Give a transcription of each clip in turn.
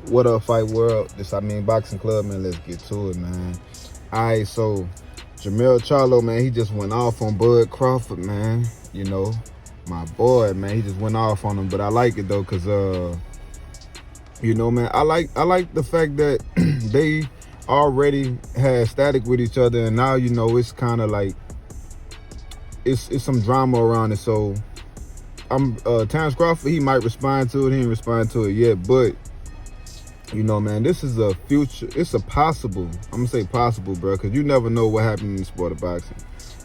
What up, Fight World? This Amin Boxing Club, man. Let's get to it, man. Alright, so Jermell Charlo, man, he just went off on Bud Crawford, man. You know, my boy, man, he just went off on him. But I like it though, cause you know, man, I like the fact that they already had static with each other, and now, you know, it's kind of like it's some drama around it. So I'm Terence Crawford, he might respond to it. He ain't respond to it yet, but you know, man, this is a future. It's a possible. I'm gonna say possible, bro, because you never know what happens in the sport of boxing.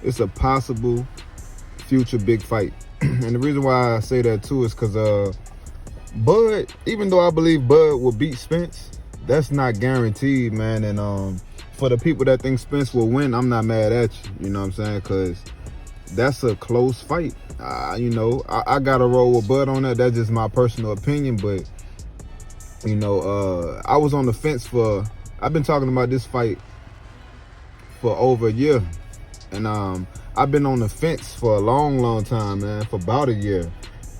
It's a possible future big fight, and the reason why I say that too is because Bud, even though I believe Bud will beat Spence, that's not guaranteed, man. And for the people that think Spence will win, I'm not mad at you. You know what I'm saying? Because that's a close fight. You know, I got to roll with Bud on that. That's just my personal opinion, but. You know, I was on the fence I've been talking about this fight for over a year. And I've been on the fence for a long time, man, for about a year.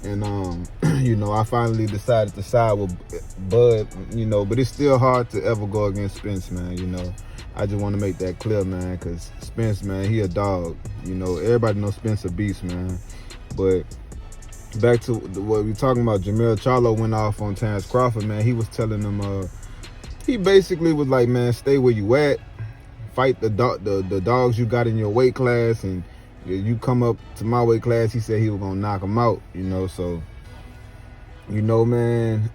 And, you know, I finally decided to side with Bud, you know, but it's still hard to ever go against Spence, man, you know. I just want to make that clear, man, because Spence, man, he a dog. You know, everybody knows Spence a beast, man. But back to what we talking about, Jermell Charlo went off on Terence Crawford, man. He was telling him, he basically was like, man, stay where you at, fight the dogs you got in your weight class, and you come up to my weight class. He said he was gonna knock him out, you know. So, you know, man,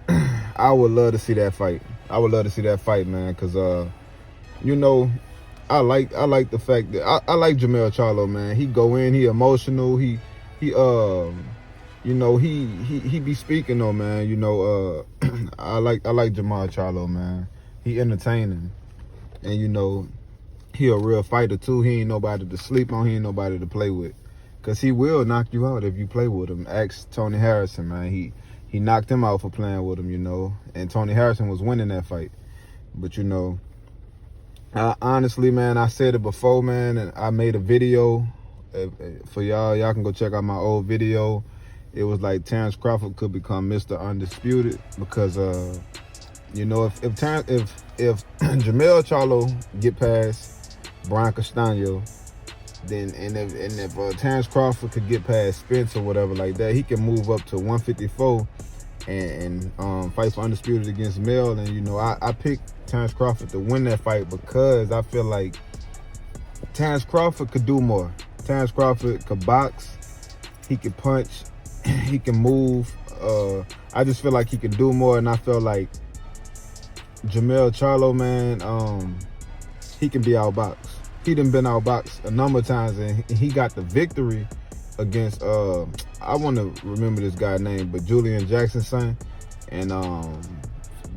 I would love to see that fight. I would love to see that fight, man, because you know, I like the fact that I like Jermell Charlo, man. He go in, he emotional, he you know, he be speaking though, man. You know, I like Jermell Charlo, man. He entertaining, and you know, he a real fighter too. He ain't nobody to sleep on. He ain't nobody to play with, cause he will knock you out if you play with him. Ask Tony Harrison, man. He knocked him out for playing with him, you know. And Tony Harrison was winning that fight, but you know, honestly, man, I said it before, man, and I made a video for y'all. Y'all can go check out my old video. It was like Terence Crawford could become Mr. Undisputed because, you know, if Jermell Charlo get past Brian Castano, then if Terence Crawford could get past Spence or whatever like that, he can move up to 154 and fight for Undisputed against Mel. And you know, I picked Terence Crawford to win that fight because I feel like Terence Crawford could do more. Terence Crawford could box, he could punch, he can move. I just feel like he can do more, and I feel like Jermell Charlo, man, he can be outboxed. He done been outboxed a number of times, and he got the victory against I want to remember this guy's name, but Julian Jackson's son, and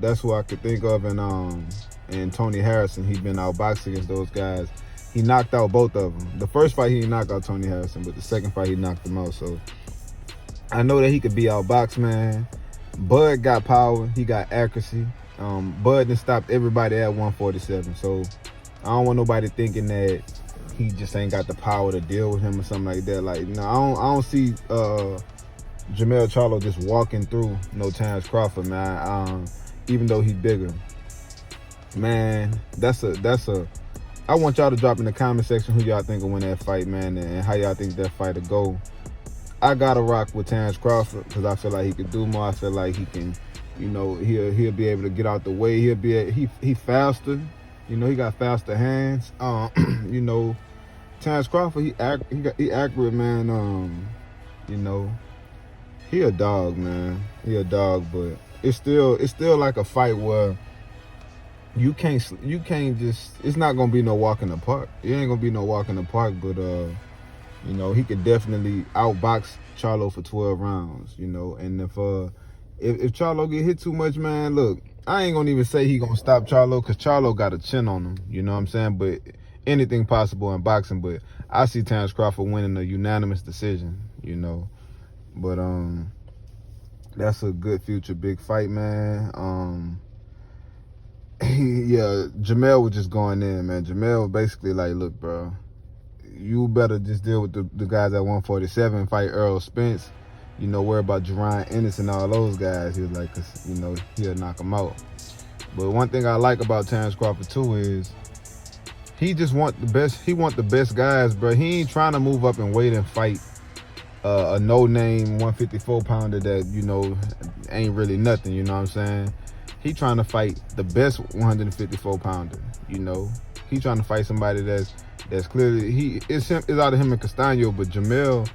that's who I could think of, and Tony Harrison. He's been outboxed against those guys. He knocked out both of them. The first fight he didn't knock out Tony Harrison, but the second fight he knocked him out. So I know that he could be outboxed, man. Bud got power. He got accuracy. Bud done stopped everybody at 147. So I don't want nobody thinking that he just ain't got the power to deal with him or something like that. Like, no, I don't see Jermell Charlo just walking through no Terence Crawford, man. Even though he's bigger, man. That's a. I want y'all to drop in the comment section who y'all think will win that fight, man, and how y'all think that fight will go. I gotta rock with Terence Crawford because I feel like he could do more. I feel like he can, you know, he'll be able to get out the way. He faster, you know, he got faster hands. You know, Terence Crawford, he accurate, man. You know, he a dog, man. He a dog, but it's still like a fight where you can't just. It's not gonna be no walk in the park. It ain't gonna be no walk in the park, but you know, he could definitely outbox Charlo for 12 rounds, you know. And if Charlo get hit too much, man, look, I ain't gonna even say he gonna stop Charlo because Charlo got a chin on him, you know what I'm saying? But anything possible in boxing, but I see Terence Crawford winning a unanimous decision, you know. But that's a good future big fight, man. Yeah, Jermell was just going in, man. Jermell basically like, look, bro, you better just deal with the guys at 147, fight Earl Spence, you know, worry about Jerron Ennis and all those guys. He was like, cause, you know, he'll knock him out. But one thing I like about Terence Crawford too is he just want the best. He want the best guys, bro. He ain't trying to move up and wait and fight a no-name 154-pounder that, you know, ain't really nothing, you know what I'm saying? He trying to fight the best 154-pounder, you know? He trying to fight somebody that's clearly, it's out of him and Castano, but Jermell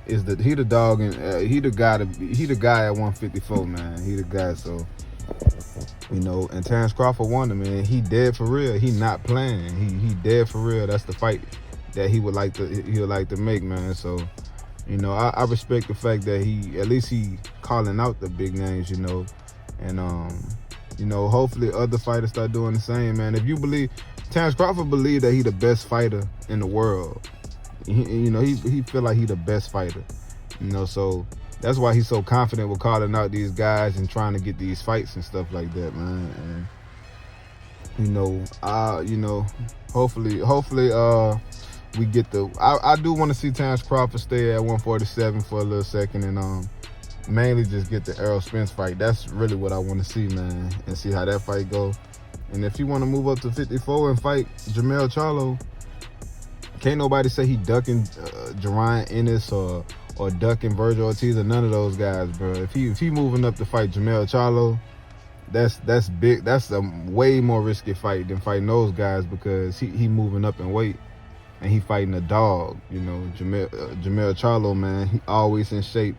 is the dog, and he the guy at 154, man. He the guy, so, you know, and Terence Crawford won him, man. He dead for real. He not playing. He dead for real. That's the fight that he would like to make, man. So, you know, I respect the fact that he, at least he calling out the big names, you know. And, you know, hopefully other fighters start doing the same, man. If you believe, Terence Crawford believe that he the best fighter in the world. You know, he feel like he the best fighter, you know, so that's why he's so confident with calling out these guys and trying to get these fights and stuff like that, man. And, you know, hopefully, we get I do want to see Terence Crawford stay at 147 for a little second and mainly just get the Errol Spence fight. That's really what I want to see, man, and see how that fight go. And if you want to move up to 54 and fight Jermell Charlo, can't nobody say he ducking Jerron Ennis or ducking Virgil Ortiz or none of those guys, bro. If he moving up to fight Jermell Charlo, that's big. That's a way more risky fight than fighting those guys, because he moving up in weight and he fighting a dog. You know, Jermell Charlo, man, he always in shape.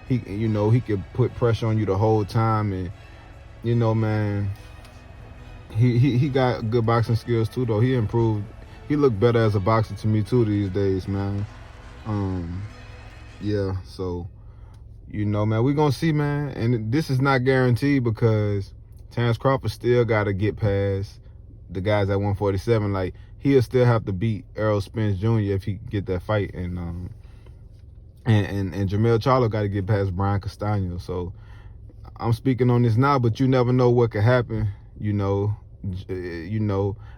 He could put pressure on you the whole time, and you know, man, he got good boxing skills too, though. He improved. He look better as a boxer to me too these days, man. Yeah, so, you know, man, we're gonna see, man. And this is not guaranteed, because Terence Crawford still gotta get past the guys at 147. Like, he'll still have to beat Errol Spence Jr. if he get that fight. And Jermell Charlo gotta get past Brian Castano. So I'm speaking on this now, but you never know what could happen, you know.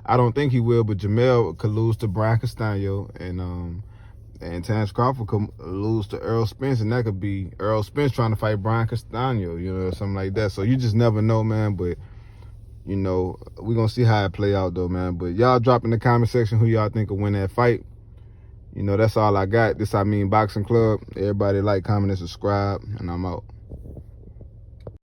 I don't think he will, but Jermell could lose to Brian Castano, and Terence Crawford could lose to Errol Spence, and that could be Errol Spence trying to fight Brian Castano, you know, something like that. So you just never know, man. But, you know, we're gonna see how it play out, though, man. But y'all drop in the comment section who y'all think will win that fight. You know, that's all I got. This Amin Boxing Club. Everybody like, comment, and subscribe, and I'm out.